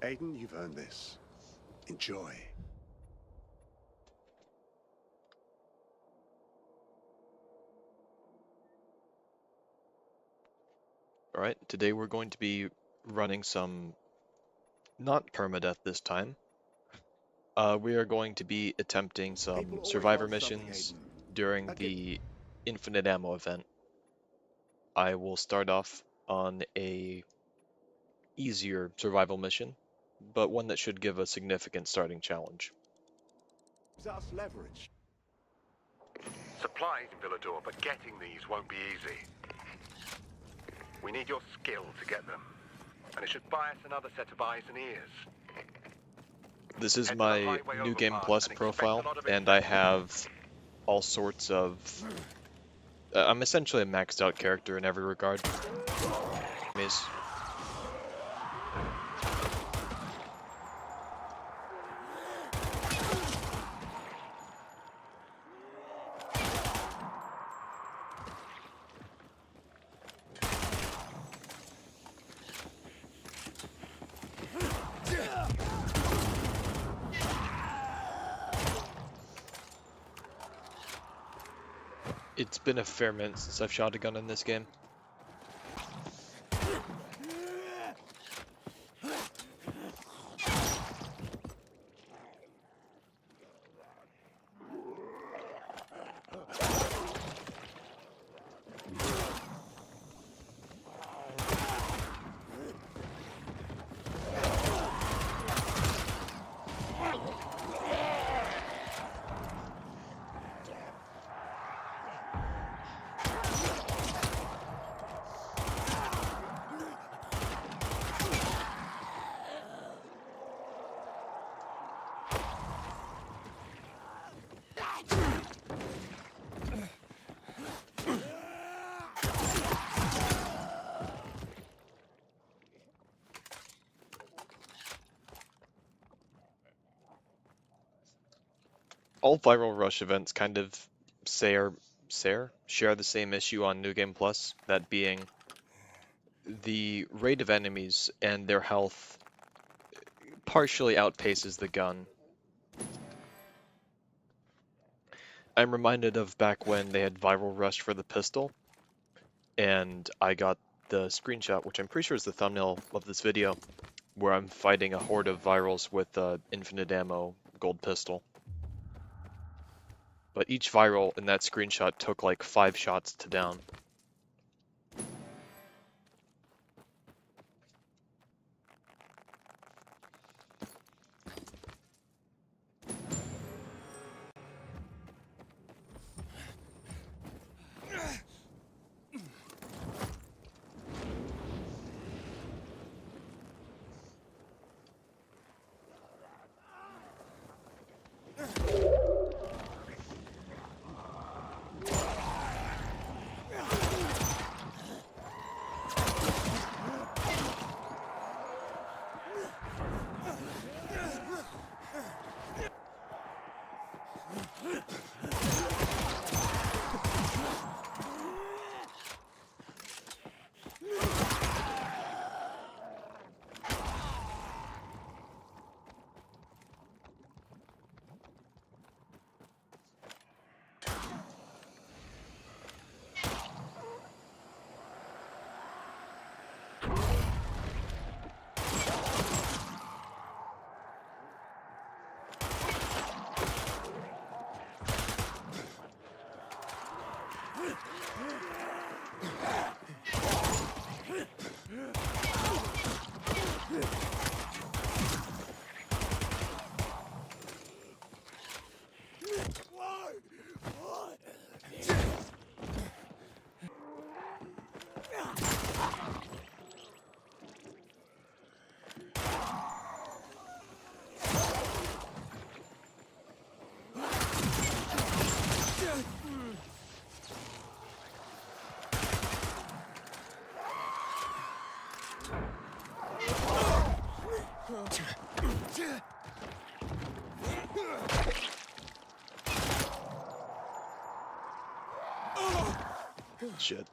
Aiden, you've earned this. Enjoy. Alright, today we're going to be running some, not permadeath this time. We are going to be attempting some survivor missions during the infinite ammo event. I will start off on a easier survival mission, but one that should give a significant starting challenge. Us leverage. Supplies in Villador, but getting these won't be easy. We need your skill to get them, and it should buy us another set of eyes and ears. This is my New Game Plus profile, and I have all sorts of... I'm essentially a maxed out character in every regard. It's been a fair minute since I've shot a gun in this game. All Viral Rush events kind of share the same issue on New Game Plus, that being the rate of enemies and their health partially outpaces the gun. I'm reminded of back when they had Viral Rush for the pistol, and I got the screenshot, which I'm pretty sure is the thumbnail of this video, where I'm fighting a horde of Virals with infinite ammo gold pistol. But each Viral in that screenshot took like 5 shots to down. Shit.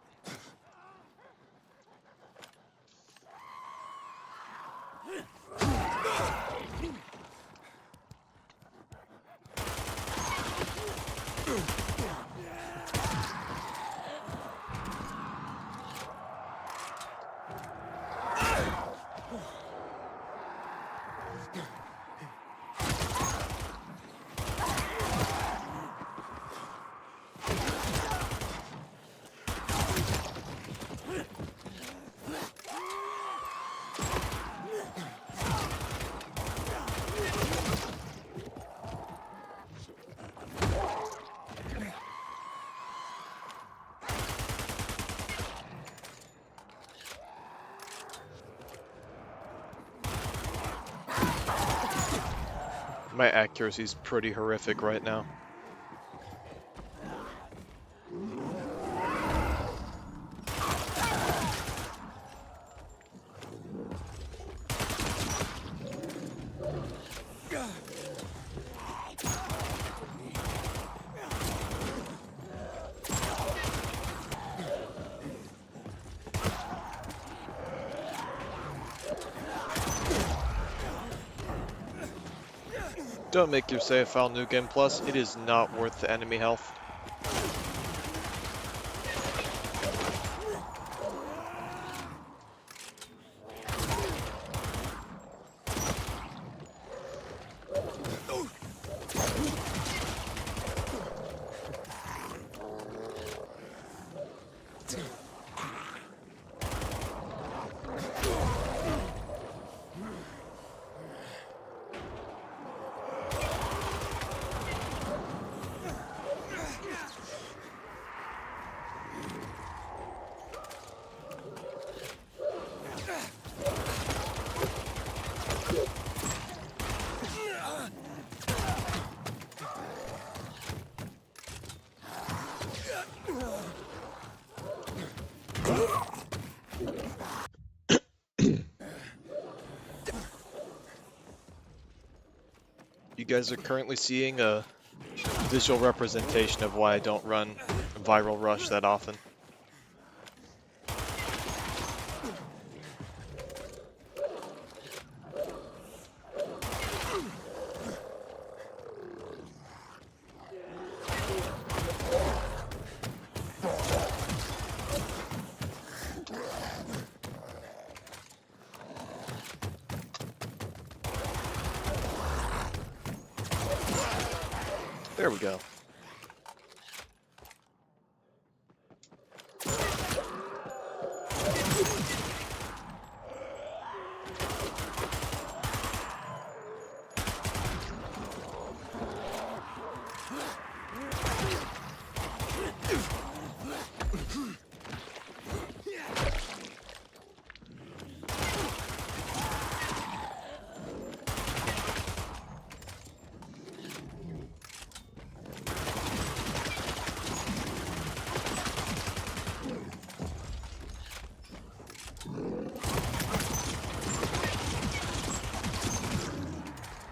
My accuracy is pretty horrific right now. Don't make your save file New Game Plus. It is not worth the enemy health. You guys are currently seeing a visual representation of why I don't run Viral Rush that often. There we go.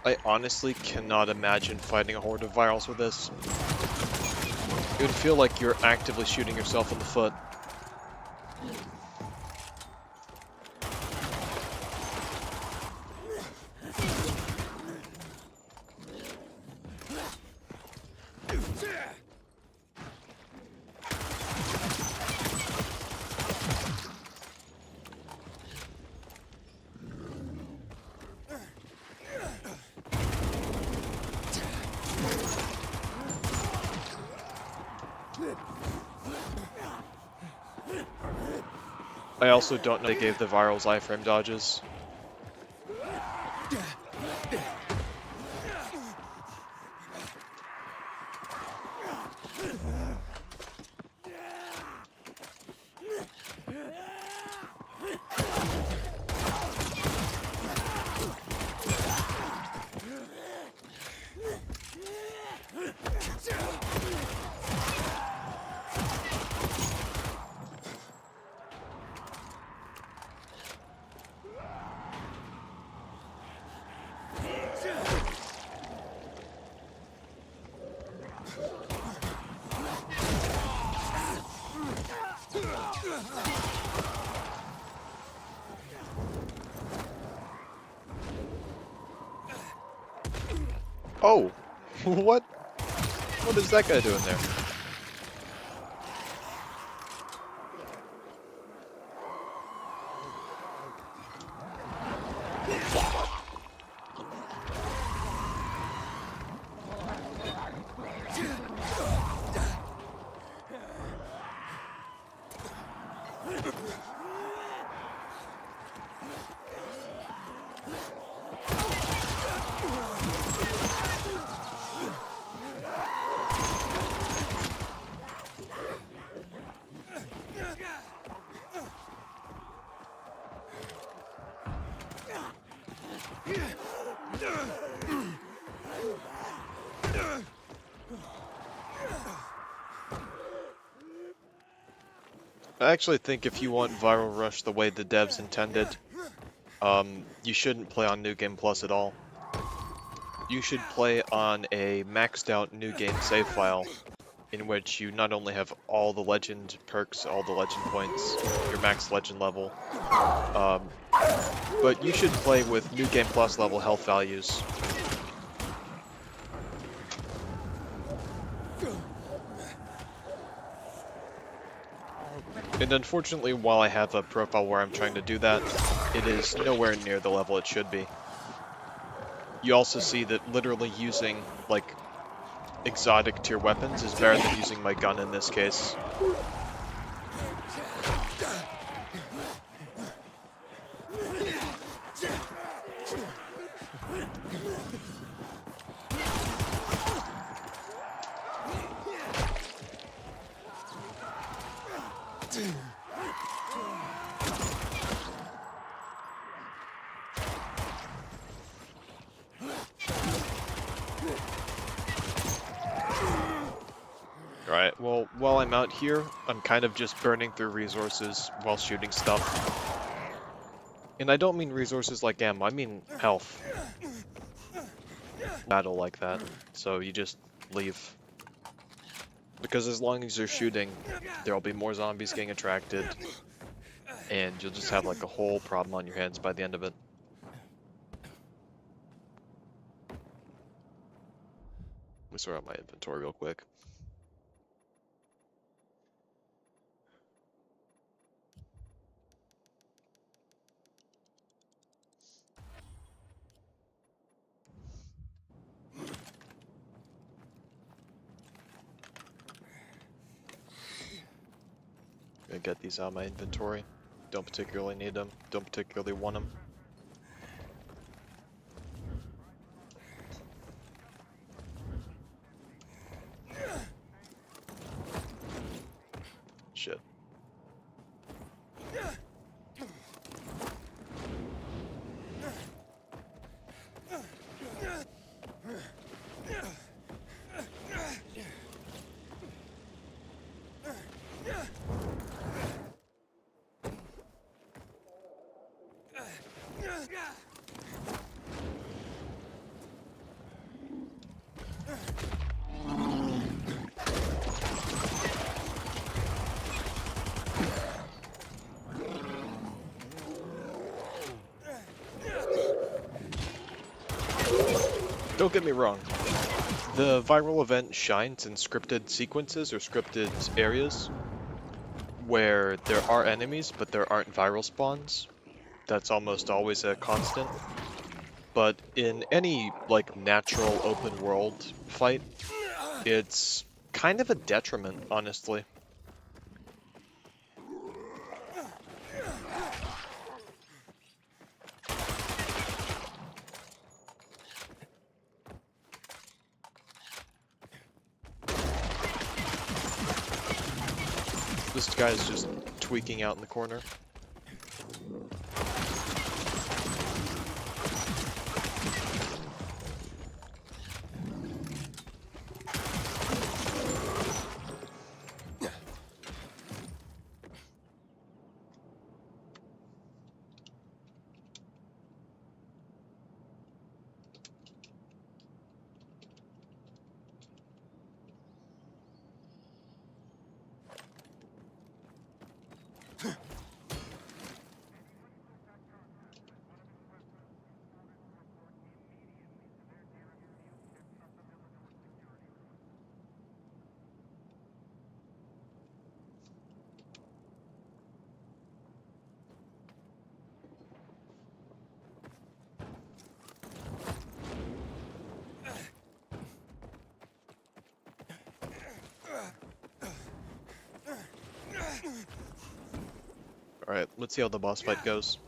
I honestly cannot imagine fighting a horde of virals with this. It would feel like you're actively shooting yourself in the foot. I also don't know if they gave the virals iframe dodges. Oh, what? What is that guy doing there? I actually think if you want Viral Rush the way the devs intended, you shouldn't play on New Game Plus at all. You should play on a maxed out New Game save file, in which you not only have all the legend perks, all the legend points, your max legend level, but you should play with New Game Plus level health values. And unfortunately, while I have a profile where I'm trying to do that, it is nowhere near the level it should be. You also see that literally using, like, exotic tier weapons is better than using my gun in this case. Alright, well, while I'm out here, I'm kind of just burning through resources while shooting stuff. And I don't mean resources like ammo, I mean health. Battle like that, so you just leave. Because as long as you're shooting, there'll be more zombies getting attracted, and you'll just have like a whole problem on your hands by the end of it. Let me sort out my inventory real quick. Gonna get these out of my inventory. Don't particularly need them. Don't particularly want them. Shit. Don't get me wrong. The viral event shines in scripted sequences or scripted areas where there are enemies but there aren't viral spawns. That's almost always a constant. But in any like natural open world fight, it's kind of a detriment, honestly. This guy's just tweaking out in the corner. Alright, let's see how the boss fight goes.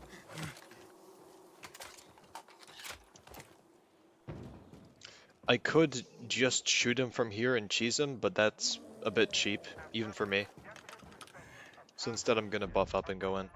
I could just shoot him from here and cheese him, but that's a bit cheap, even for me. So instead I'm gonna buff up and go in.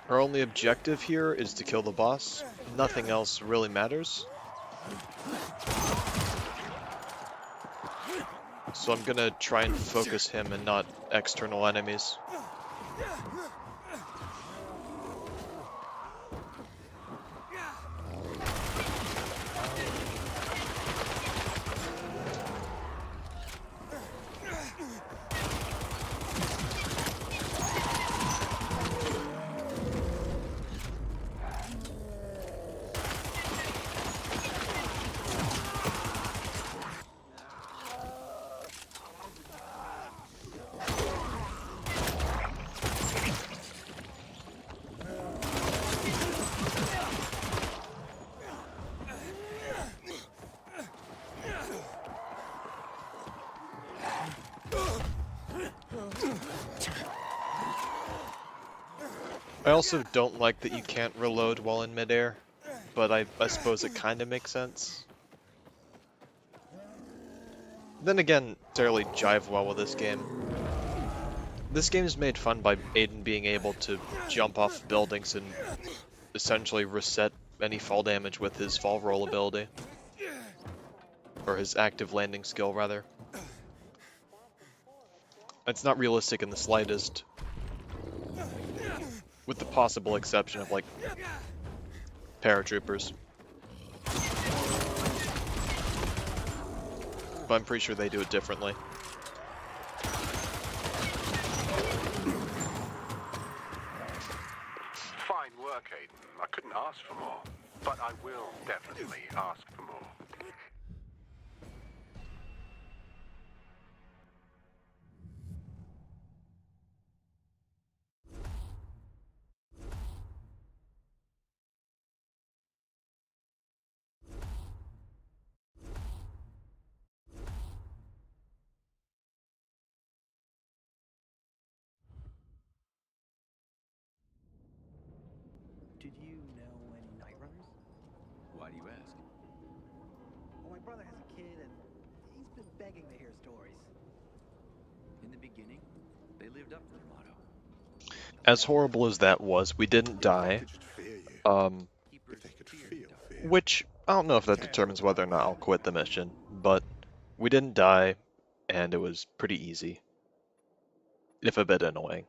Our only objective here is to kill the boss. Nothing else really matters. So I'm gonna try and focus him and not external enemies. I also don't like that you can't reload while in midair, but I suppose it kind of makes sense. Then again, necessarily jive well with this game. This game is made fun by Aiden being able to jump off buildings and essentially reset any fall damage with his fall roll ability. Or his active landing skill, rather. It's not realistic in the slightest. With the possible exception of, like, paratroopers. But I'm pretty sure they do it differently. Fine work, Aiden. I couldn't ask for more. But I will definitely ask for more. Did you know any night runners? Why do you ask? Well, my brother has a kid, and he's been begging to hear stories. In the beginning, they lived up to their motto. As horrible as that was, we didn't They die. could just fear you. Keepers If they could feared feel dark. fear. Which, I don't know if that determines whether or not I'll quit the mission, but we didn't die, and it was pretty easy. If a bit annoying.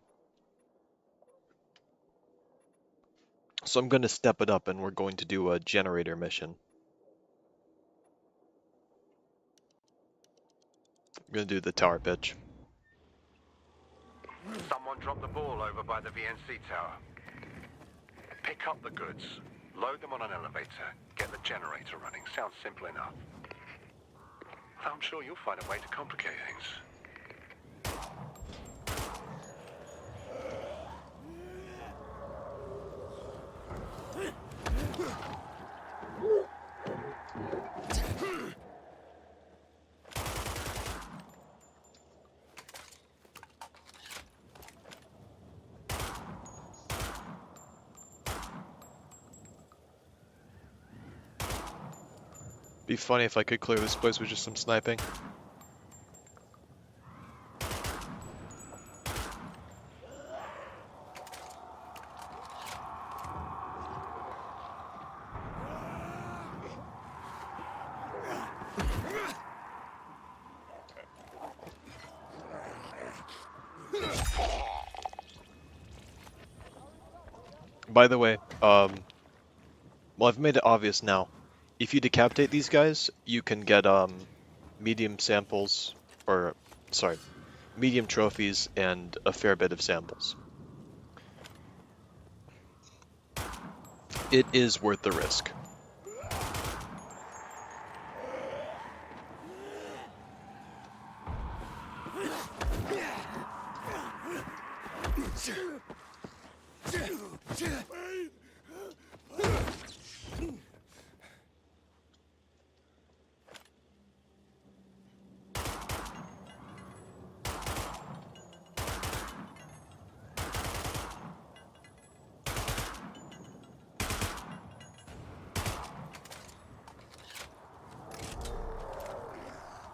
So I'm going to step it up and we're going to do a generator mission. I'm going to do the tower pitch. Someone dropped the ball over by the VNC tower. Pick up the goods, load them on an elevator, get the generator running. Sounds simple enough. I'm sure you'll find a way to complicate things. Be funny if I could clear this place with just some sniping. By the way, well, I've made it obvious now. If you decapitate these guys, you can get medium samples, or sorry, medium trophies and a fair bit of samples. It is worth the risk.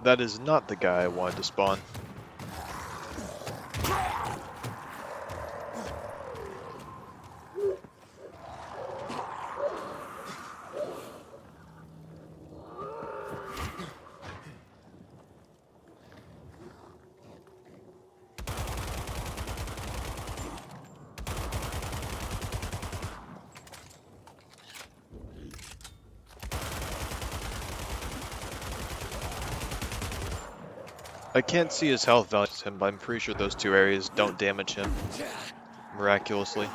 That is not the guy I wanted to spawn. I can't see his health value, but I'm pretty sure those two areas don't damage him miraculously.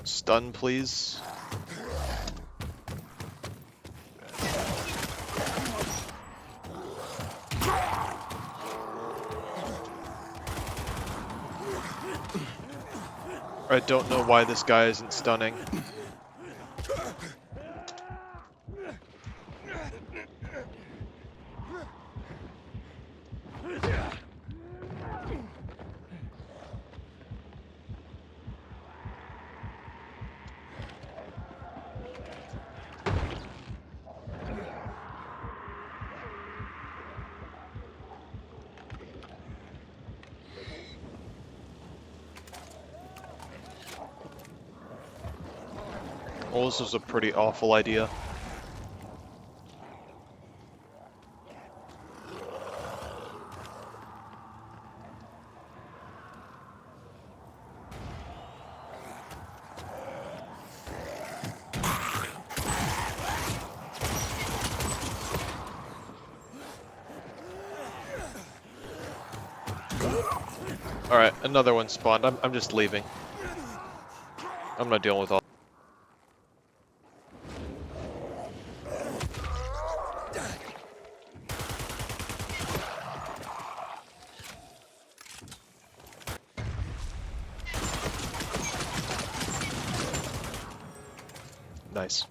Stun, please. I don't know why this guy isn't stunning. Well, this was a pretty awful idea. Alright, another one spawned. I'm just leaving. I'm not dealing with all. Nice.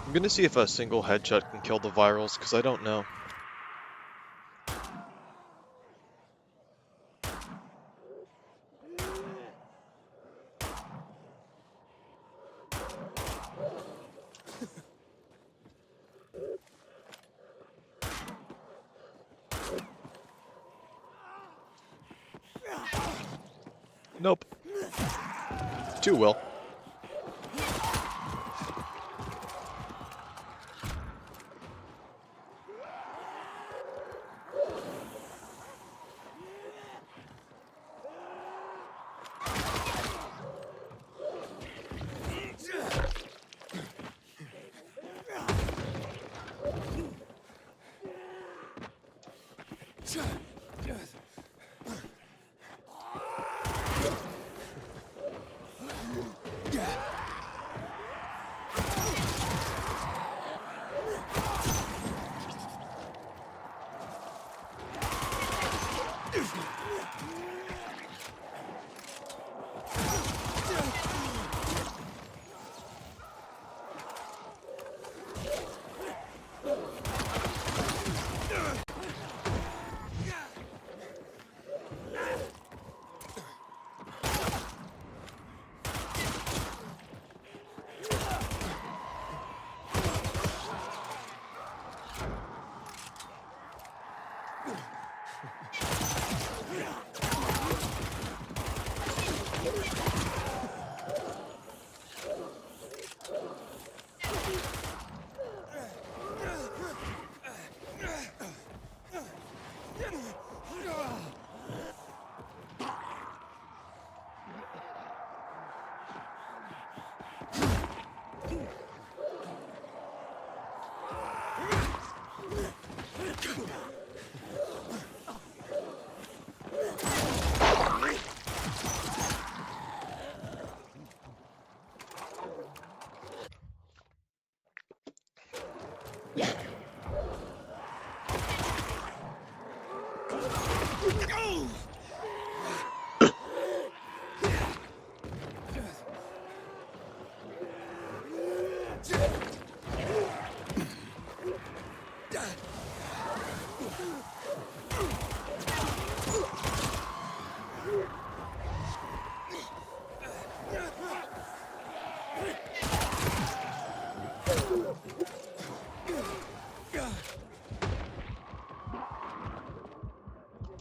I'm gonna see if a single headshot can kill the virals, because I don't know. Nope. Too well.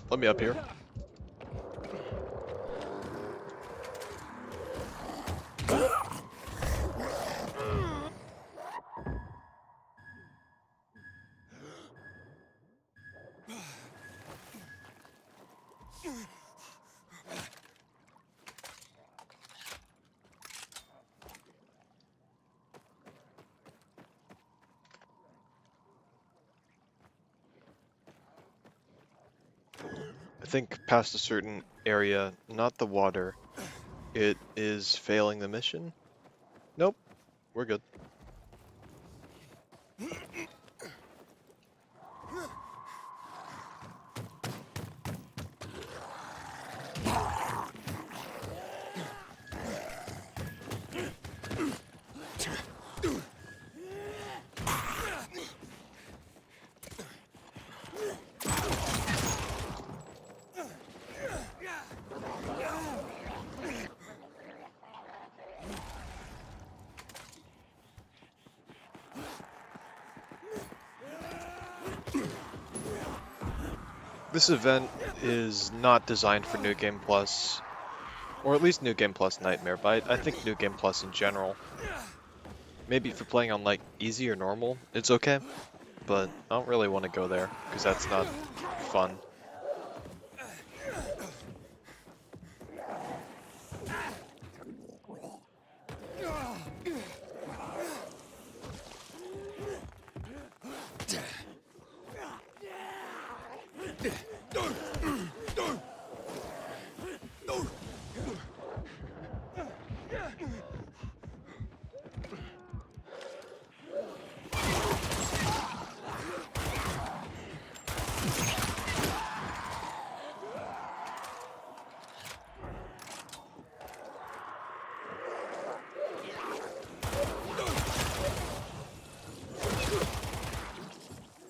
Let me up here. I think past a certain area, not the water, it is failing the mission. Nope, we're good. This event is not designed for New Game Plus, or at least New Game Plus Nightmare, but I think New Game Plus in general. Maybe if you're playing on like easy or normal, it's okay, but I don't really want to go there, because that's not fun.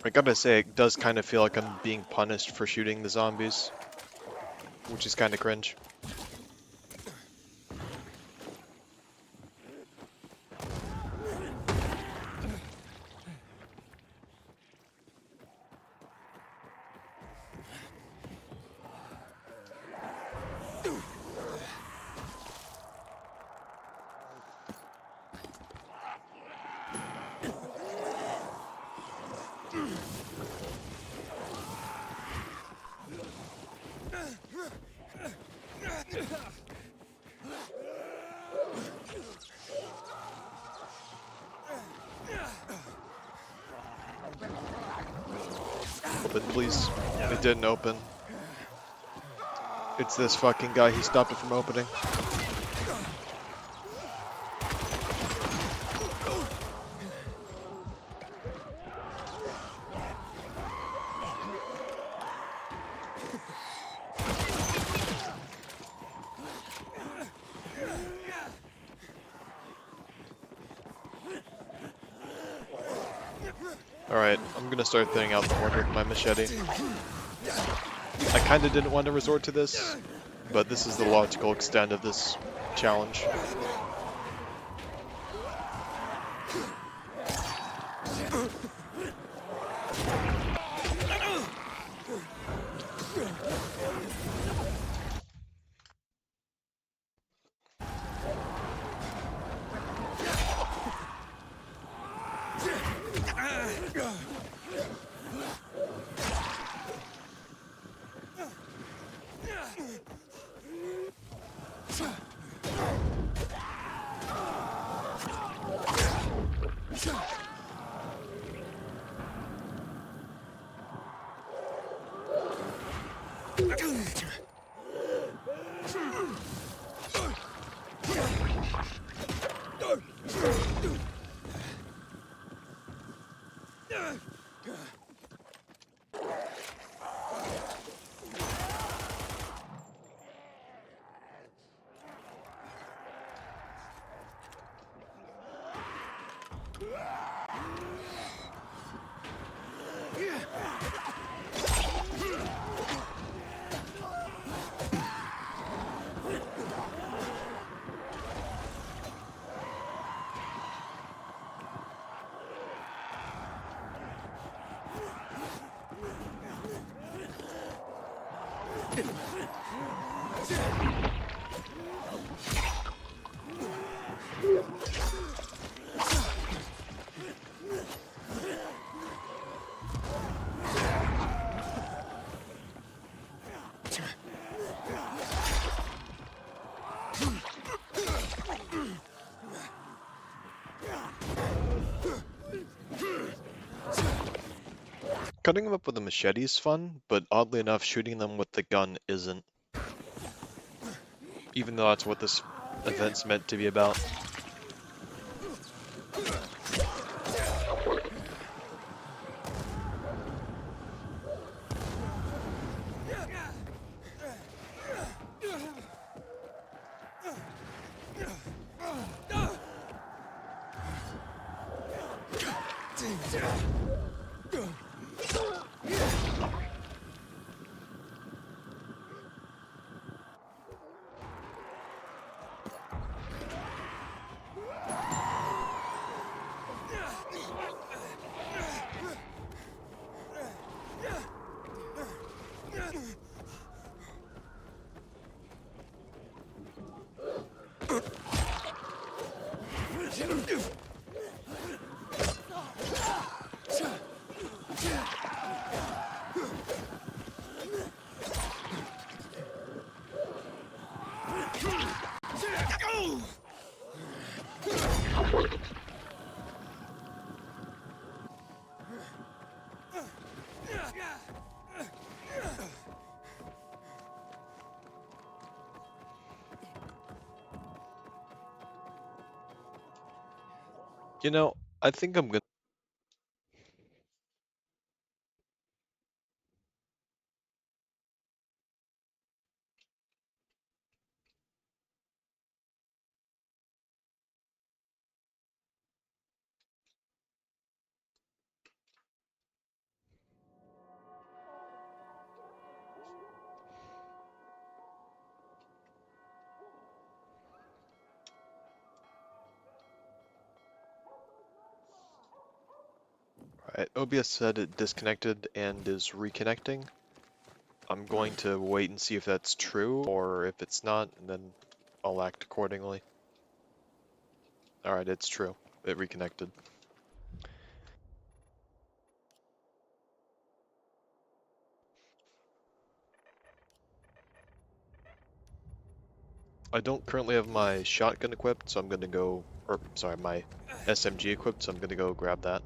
I gotta say, it does kind of feel like I'm being punished for shooting the zombies, which is kind of cringe. Open, please. It didn't open. It's this fucking guy, he stopped it from opening. Alright, I'm gonna start thinning out the horde with my machete. I kinda didn't want to resort to this, but this is the logical extent of this challenge. Cutting them up with a machete is fun, but oddly enough, shooting them with the gun isn't. Even though that's what this event's meant to be about. You know, I think I'm gonna. Alright, OBS said it disconnected and is reconnecting. I'm going to wait and see if that's true, or if it's not, and then I'll act accordingly. Alright, it's true. It reconnected. I don't currently have my shotgun equipped, so I'm gonna go, or sorry, my SMG equipped, so I'm gonna go grab that.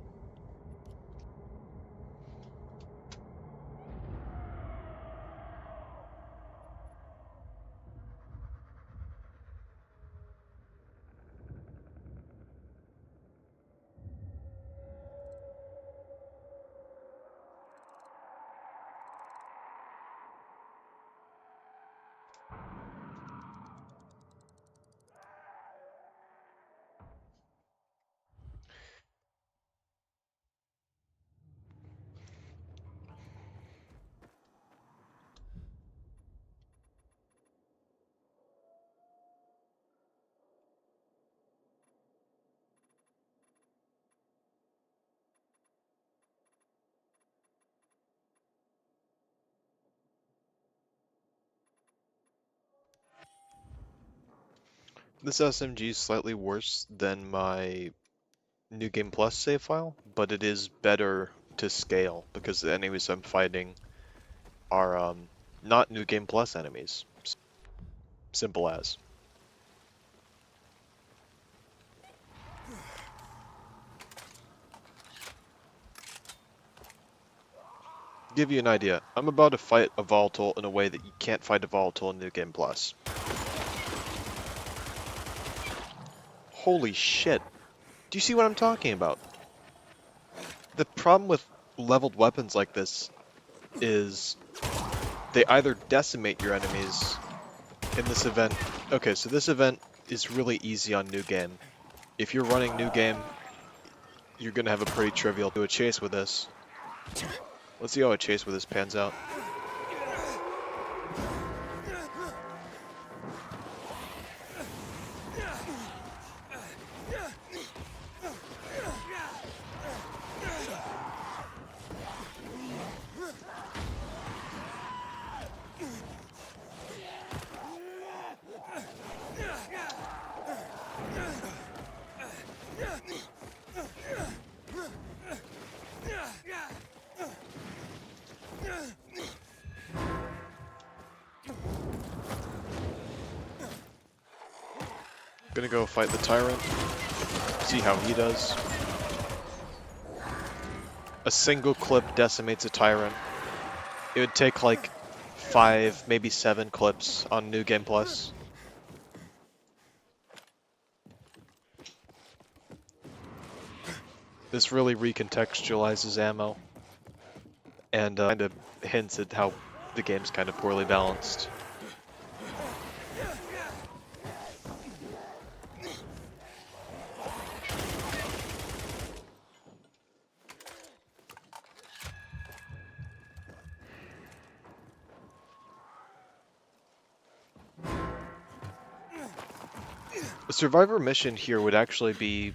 This SMG is slightly worse than my New Game Plus save file, but it is better to scale because the enemies I'm fighting are not New Game Plus enemies. Simple as. Give you an idea, I'm about to fight a volatile in a way that you can't fight a volatile in New Game Plus. Holy shit. Do you see what I'm talking about? The problem with leveled weapons like this is they either decimate your enemies in this event. Okay, so this event is really easy on New Game. If you're running New Game, you're gonna have a pretty trivial do a chase with this. Let's see how a chase with this pans out. Gonna go fight the Tyrant, see how he does. A single clip decimates a Tyrant. It would take like 5, maybe 7 clips on New Game Plus. This really recontextualizes ammo, and kind of hints at how the game's kind of poorly balanced. A survivor mission here would actually be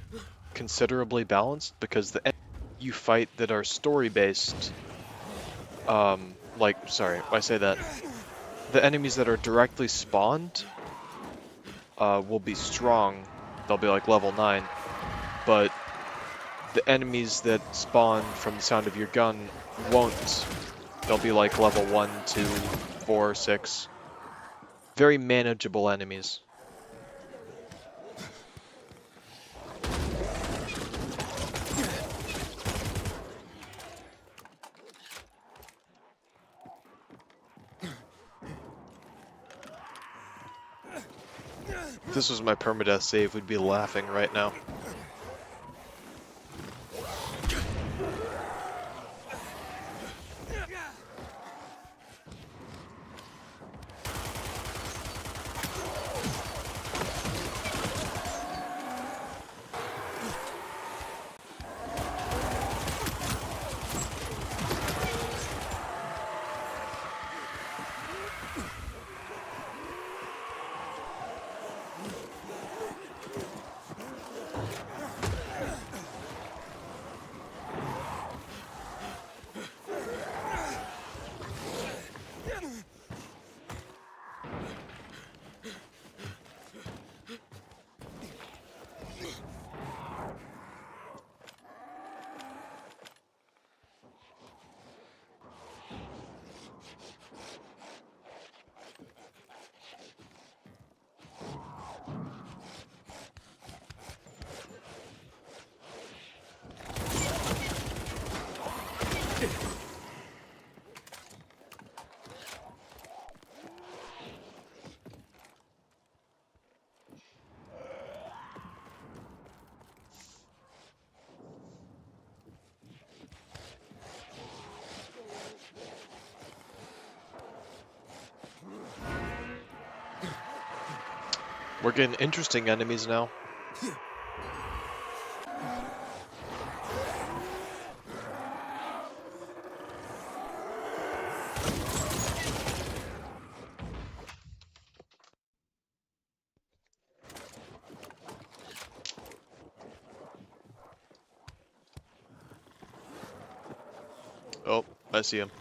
considerably balanced because the you fight that are story-based, I say that, the enemies that are directly spawned will be strong. They'll be like level 9, but the enemies that spawn from the sound of your gun won't. They'll be like level 1, 2, 4, 6. Very manageable enemies. If this was my permadeath save, we'd be laughing right now. We're getting interesting enemies now. Oh, I see him.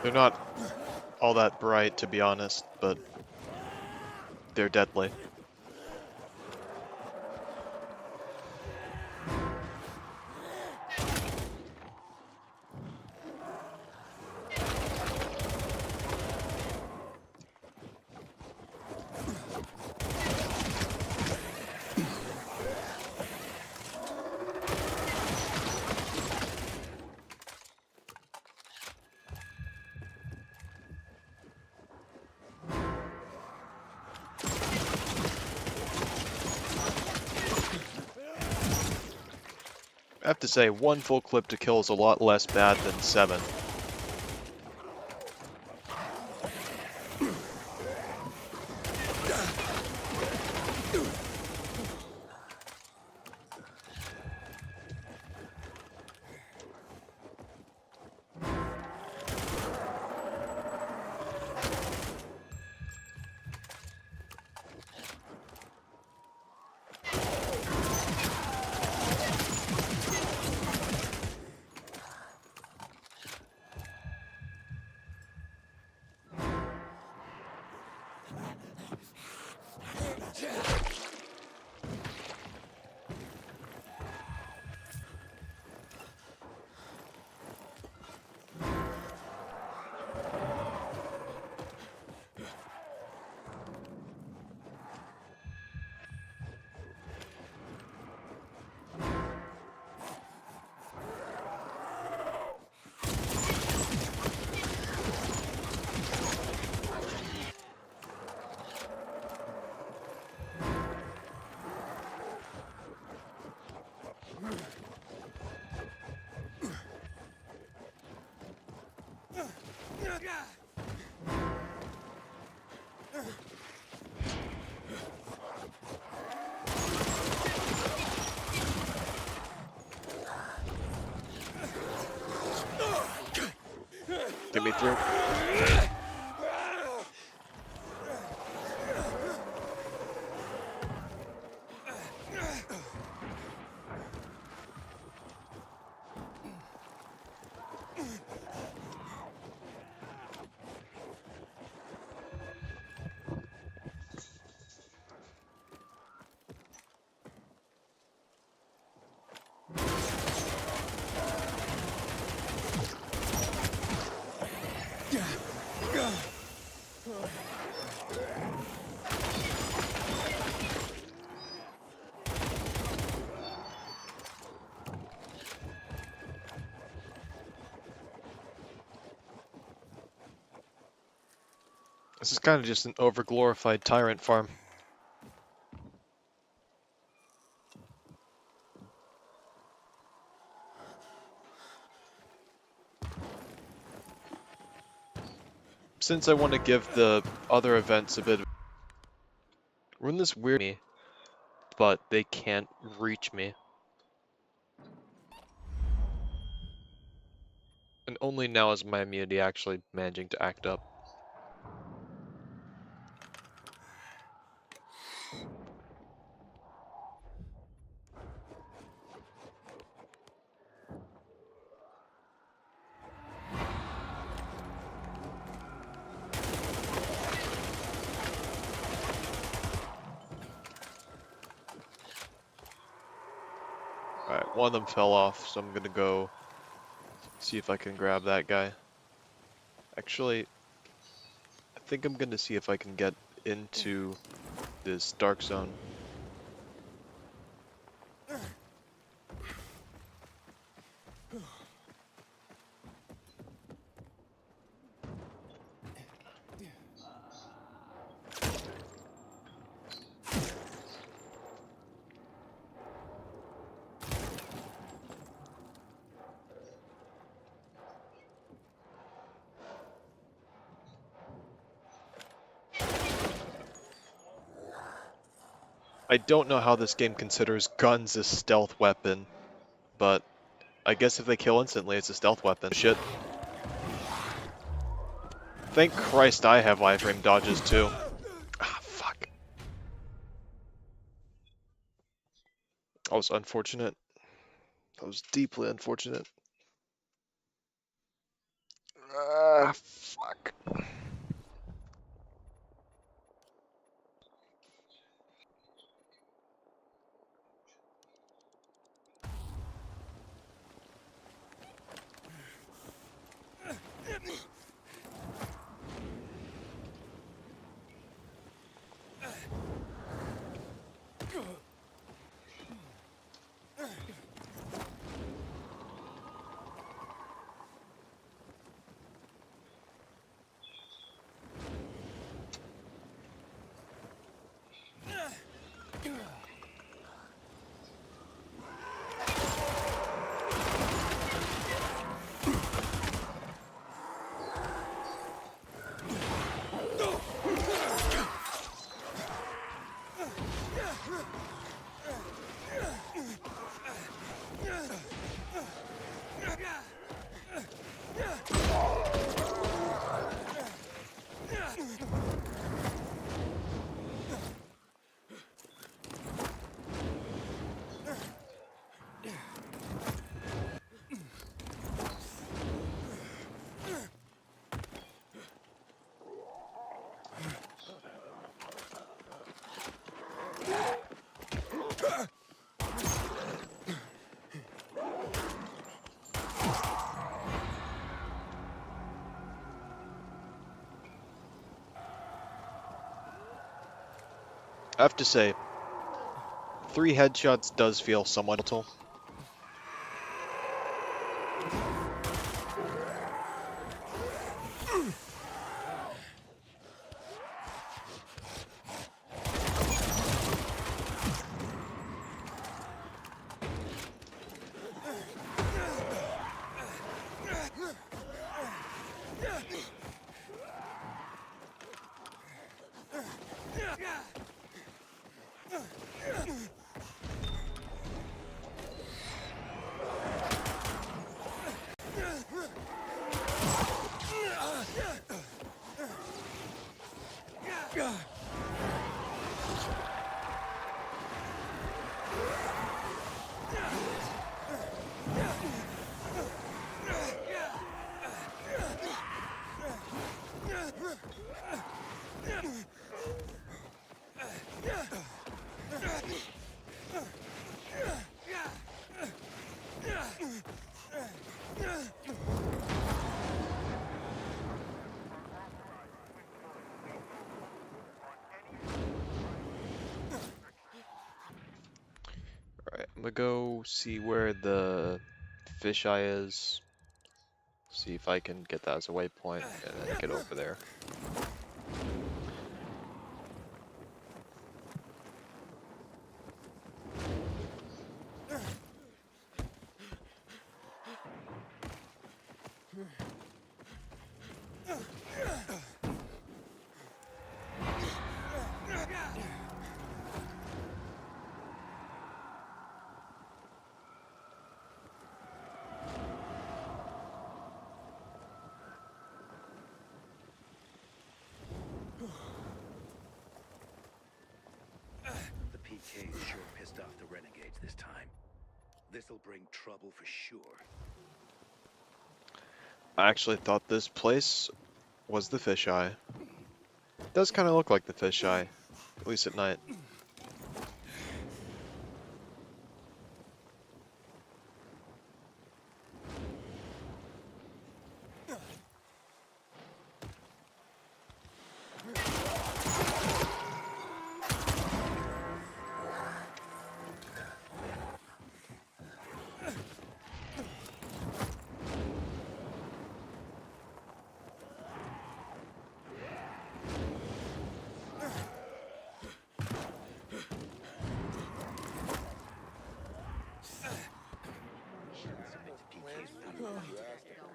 They're not all that bright, to be honest, but they're deadly. I have to say, one full clip to kill is a lot less bad than 7. Get me through. This is kind of just an overglorified tyrant farm. Since I want to give the other events a bit of... We're in this weird... me, but they can't reach me. And only now is my immunity actually managing to act up. Alright, one of them fell off, so I'm gonna go see if I can grab that guy. Actually, I think I'm gonna see if I can get into this dark zone. I don't know how this game considers guns a stealth weapon, but I guess if they kill instantly, it's a stealth weapon. Shit. Thank Christ I have iframe dodges too. Ah, fuck. That was unfortunate. That was deeply unfortunate. Ah, fuck. I have to say, 3 headshots does feel somewhat little. Alright, I'm gonna go see where the fisheye is. See if I can get that as a waypoint and then get over there. The PK's sure pissed off the renegades this time. This'll bring trouble for sure. I actually thought this place was the fisheye. It does kind of look like the fisheye, at least at night.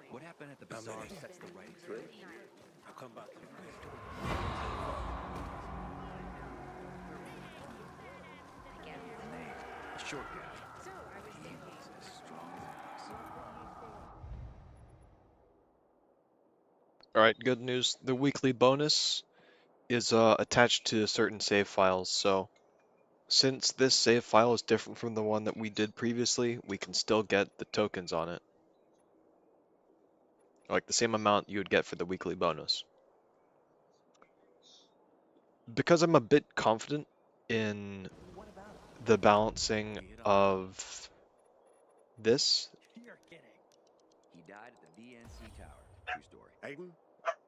What happened at the bazaar sets the writing straight. I'll come back to you. Short guy. So, I was thinking. He's as strong as an ox. Alright, good news. The weekly bonus is attached to certain save files, so since this save file is different from the one that we did previously, we can still get the tokens on it. Like the same amount you would get for the weekly bonus. Because I'm a bit confident in What about him? the balancing We hit on of this. You're kidding. He died at the VNC tower. True story. Aiden,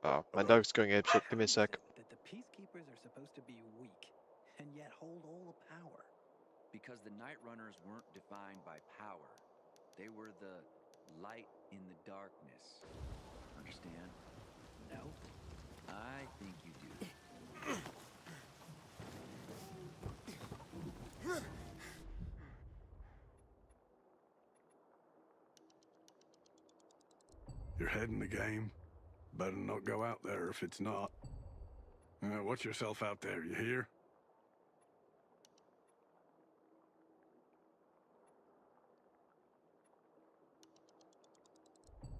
Oh, my dog's going apeshit. Give me a How sec. is it that the peacekeepers are supposed to be weak and yet hold all the power? Because the Night Runners weren't defined by power. They were the light in the darkness. Understand? No. I think you do. You're heading the game. Better not go out there if it's not. Watch yourself out there, you hear?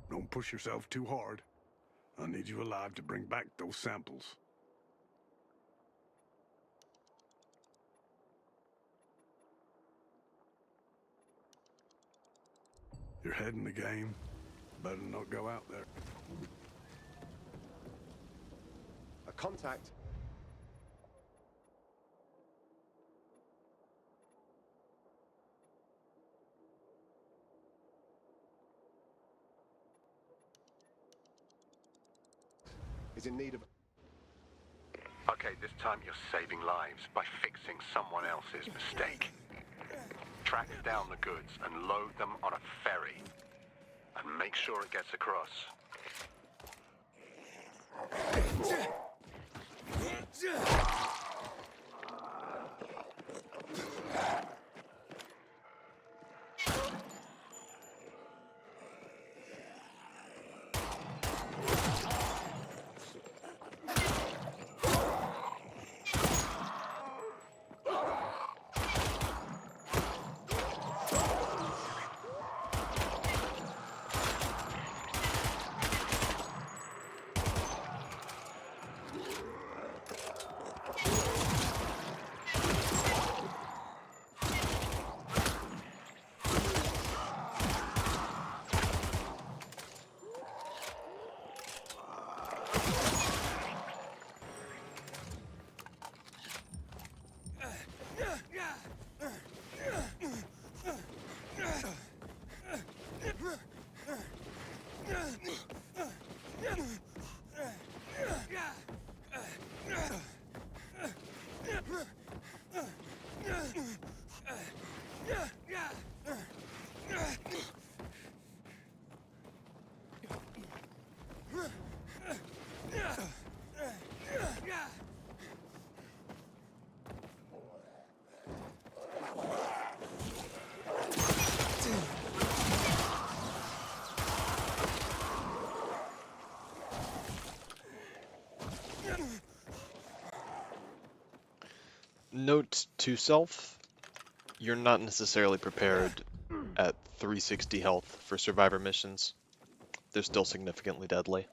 Don't push yourself too hard. I need you alive to bring back those samples. You're heading the game. Better not go out there. a contact. Is in need of. Okay, this time you're saving lives by fixing someone else's mistake. Track down the goods and load them on a ferry. And make sure it gets across. Note to self, you're not necessarily prepared at 360 health for survivor missions. They're still significantly deadly.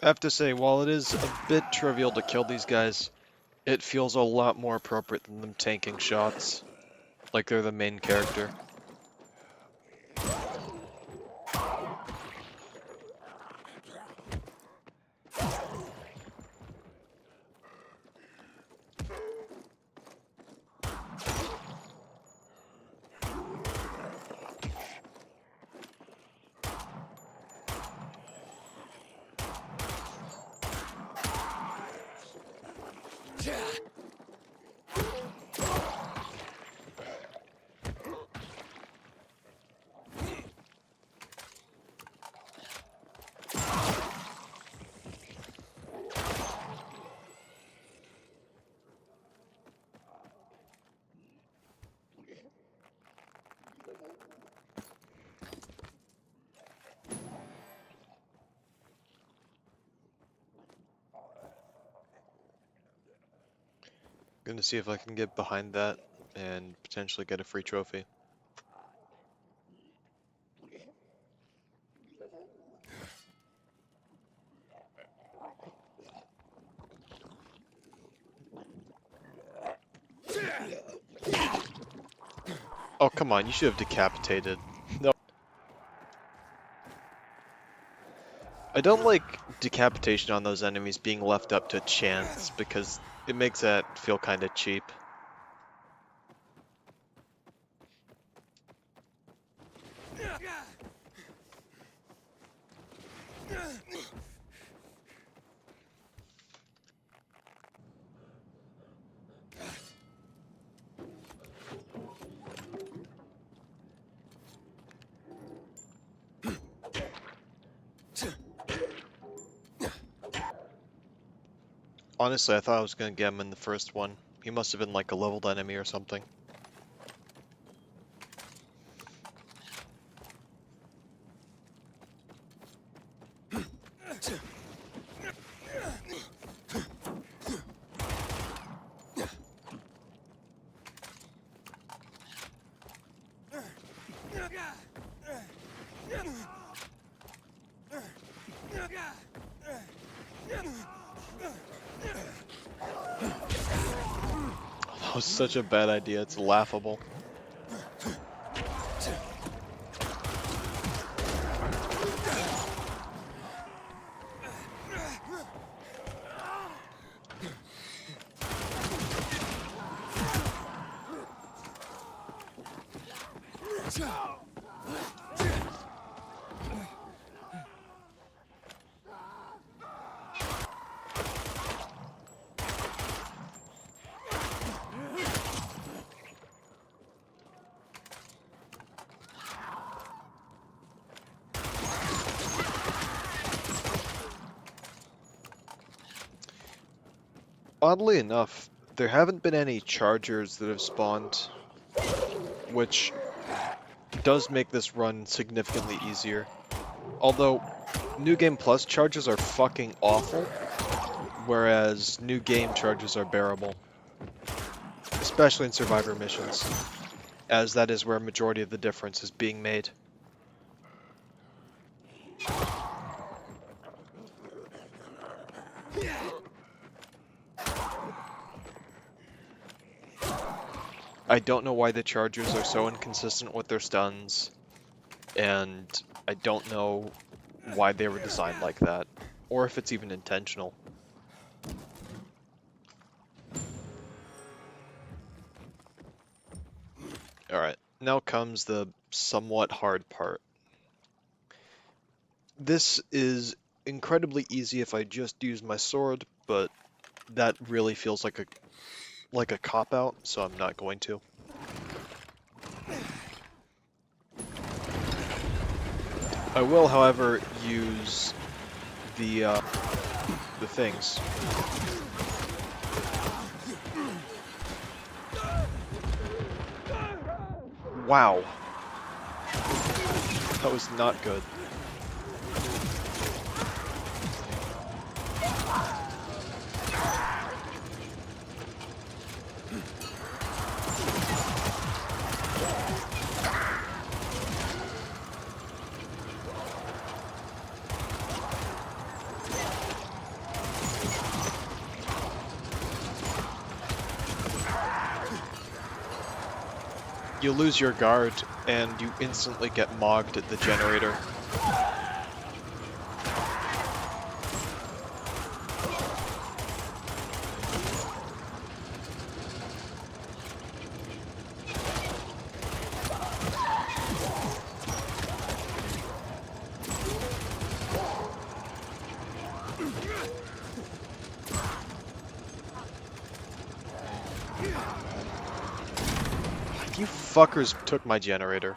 I have to say, while it is a bit trivial to kill these guys, it feels a lot more appropriate than them tanking shots, like they're the main character. Gonna see if I can get behind that and potentially get a free trophy. Oh, come on, you should have decapitated. No. I don't like decapitation on those enemies being left up to chance because it makes that feel kind of cheap. Honestly, I thought I was gonna get him in the first one. He must have been like a leveled enemy or something. That was such a bad idea, it's laughable. Oddly enough, there haven't been any chargers that have spawned, which does make this run significantly easier. Although, New Game Plus charges are fucking awful, whereas New Game charges are bearable. Especially in Survivor missions, as that is where a majority of the difference is being made. I don't know why the chargers are so inconsistent with their stuns, and I don't know why they were designed like that, or if it's even intentional. Alright, now comes the somewhat hard part. This is incredibly easy if I just use my sword, but that really feels like a cop-out, so I'm not going to. I will, however, use the things. Wow. That was not good. You lose your guard, and you instantly get mogged at the generator. You fuckers took my generator.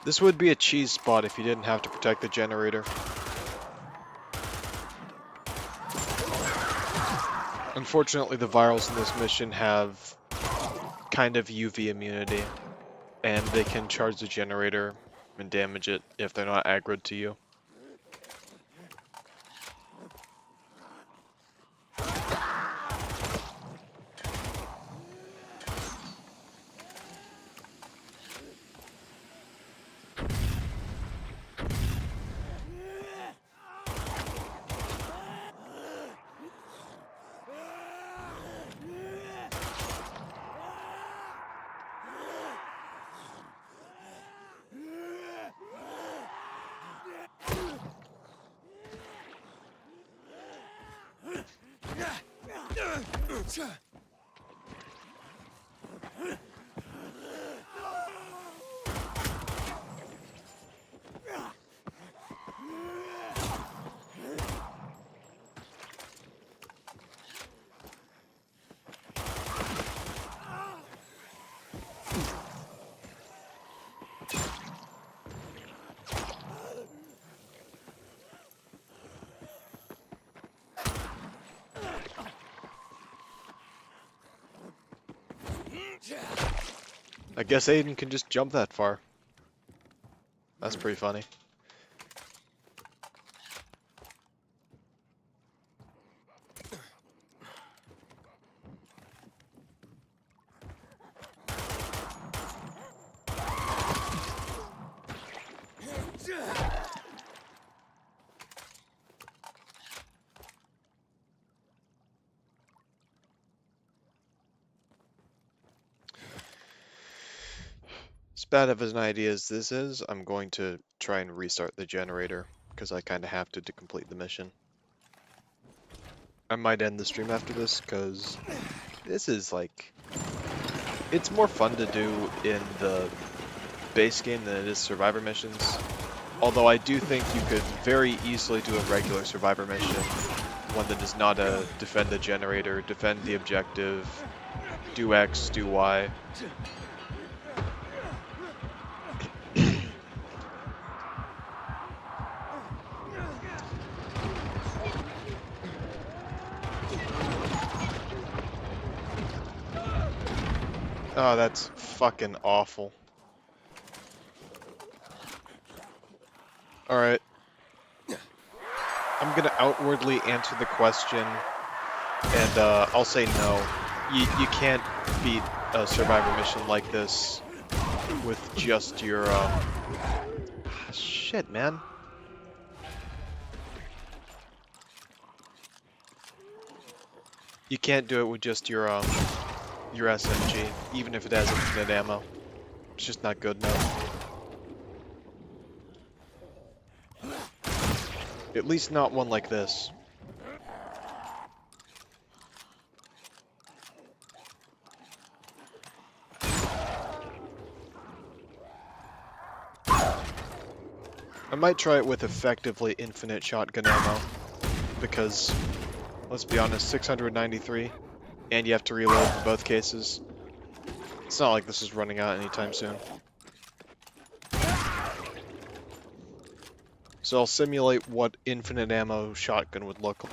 This would be a cheese spot if you didn't have to protect the generator. Unfortunately, the virals in this mission have kind of UV immunity, and they can charge the generator and damage it if they're not aggroed to you. I guess Aiden can just jump that far. That's pretty funny. As bad of an idea as this is, I'm going to try and restart the generator, because I kind of have to complete the mission. I might end the stream after this, because this is like, it's more fun to do in the base game than it is survivor missions. Although I do think you could very easily do a regular survivor mission, one that is not a defend the generator, defend the objective, do X, do Y. Oh, that's fucking awful. Alright. I'm gonna outwardly answer the question, and I'll say no. You can't beat a survivor mission like this with just your, shit, man. You can't do it with just your SMG, even if it has infinite ammo. It's just not good enough. At least not one like this. I might try it with effectively infinite shotgun ammo, because, let's be honest, 693, and you have to reload for both cases. It's not like this is running out anytime soon. So I'll simulate what infinite ammo shotgun would look like.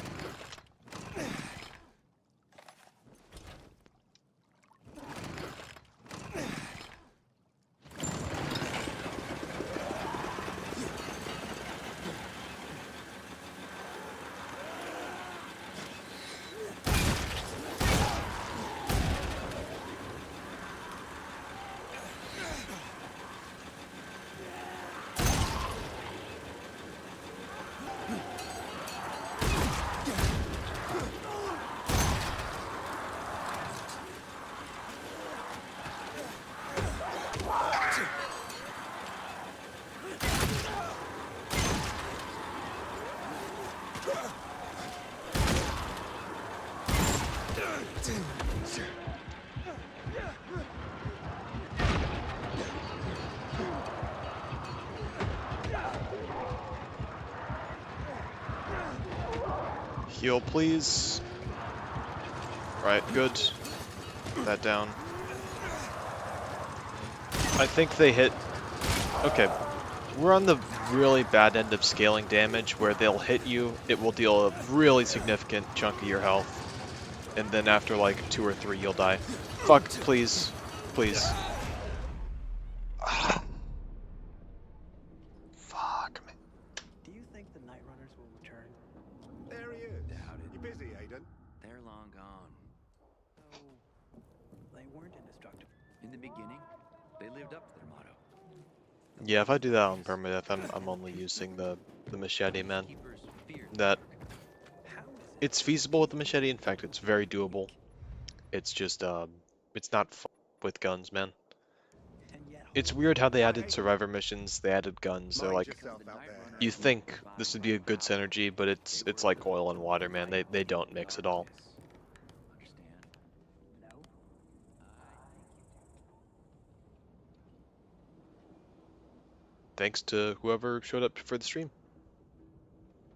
Heal, please. Right, good. Put that down. I think they hit... Okay, we're on the really bad end of scaling damage, where they'll hit you, it will deal a really significant chunk of your health, and then after like 2 or 3 you'll die. Fuck, please. Please. Fuck, man. Do you think the Night Runners will return? There he is. Doubt it. You busy, Aiden? They're long gone. Oh, they weren't indestructible. In the beginning, they lived up to their motto. Yeah, if I do that on permadeath, I'm only using the machete, man. Keepers feared the That, How is it? it's feasible with the machete, in fact, it's very doable. It's just, it's not fun with guns, man. And yet, It's weird how they added survivor missions, they added guns, they're Mind like, yourself out there. you think this would be a good synergy, but it's like oil and water, man. They don't mix at all. Understand? no. Thanks to whoever showed up for the stream.